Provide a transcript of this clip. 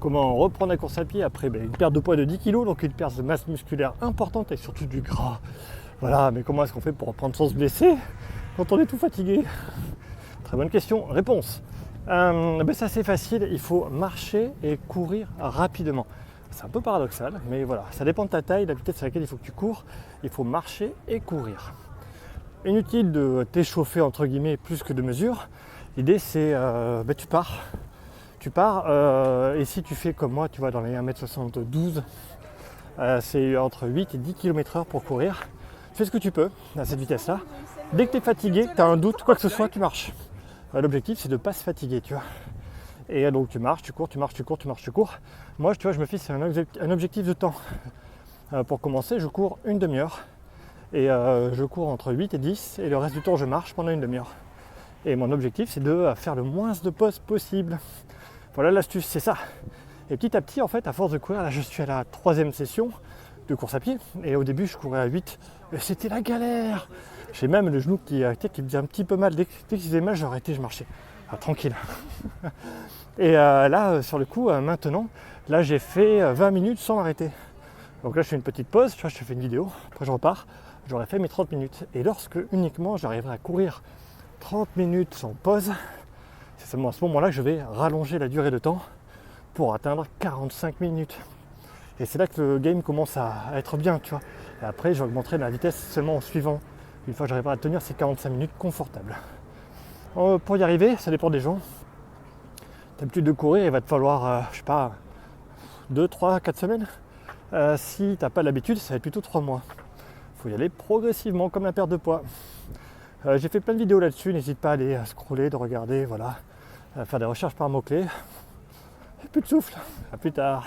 Comment reprendre la course à pied après une perte de poids de 10 kg, donc une perte de masse musculaire importante et surtout du gras. Voilà, mais comment est-ce qu'on fait pour reprendre sans se blesser quand on est tout fatigué? Très bonne question. Réponse. C'est assez facile, il faut marcher et courir rapidement. C'est un peu paradoxal, mais voilà, ça dépend de ta taille, la vitesse à laquelle il faut que tu cours. Il faut marcher et courir. Inutile de t'échauffer entre guillemets plus que de mesure. L'idée c'est, tu pars et si tu fais comme moi, tu vois, dans les 1m72, c'est entre 8 et 10 km/h pour courir. Fais ce que tu peux à cette vitesse-là. Dès que tu es fatigué, que tu as un doute, quoi que ce soit, tu marches. L'objectif c'est de ne pas se fatiguer, tu vois. Et donc tu marches, tu cours, tu marches, tu cours, tu marches, tu cours. Moi, tu vois, je me fixe un objectif de temps. Pour commencer, je cours une demi-heure. Et je cours entre 8 et 10 et le reste du temps je marche pendant une demi-heure. Et mon objectif c'est de faire le moins de pauses possible. Voilà l'astuce, c'est ça. Et petit à petit en fait, à force de courir, là je suis à la 3e session de course à pied. Et au début je courais à 8 et c'était la galère. J'ai même le genou qui me faisait un petit peu mal. Dès qu'il faisait mal, j'ai arrêté, je marchais. Tranquille. Et là sur le coup, maintenant, là j'ai fait 20 minutes sans m'arrêter. Donc là je fais une petite pause, tu vois, je te fais une vidéo, après je repars. J'aurais fait mes 30 minutes. Et lorsque uniquement j'arriverai à courir 30 minutes sans pause, c'est seulement à ce moment-là que je vais rallonger la durée de temps pour atteindre 45 minutes. Et c'est là que le game commence à être bien, tu vois. Et après, j'augmenterai la vitesse seulement en suivant. Une fois que j'arriverai à tenir ces 45 minutes confortables. Pour y arriver, ça dépend des gens. T'as l'habitude de courir, il va te falloir, 2, 3, 4 semaines. Si t'as pas l'habitude, ça va être plutôt 3 mois. Il faut y aller progressivement comme la perte de poids. J'ai fait plein de vidéos là-dessus, n'hésite pas à aller scroller, de regarder, voilà, faire des recherches par mots-clés. Et plus de souffle, à plus tard.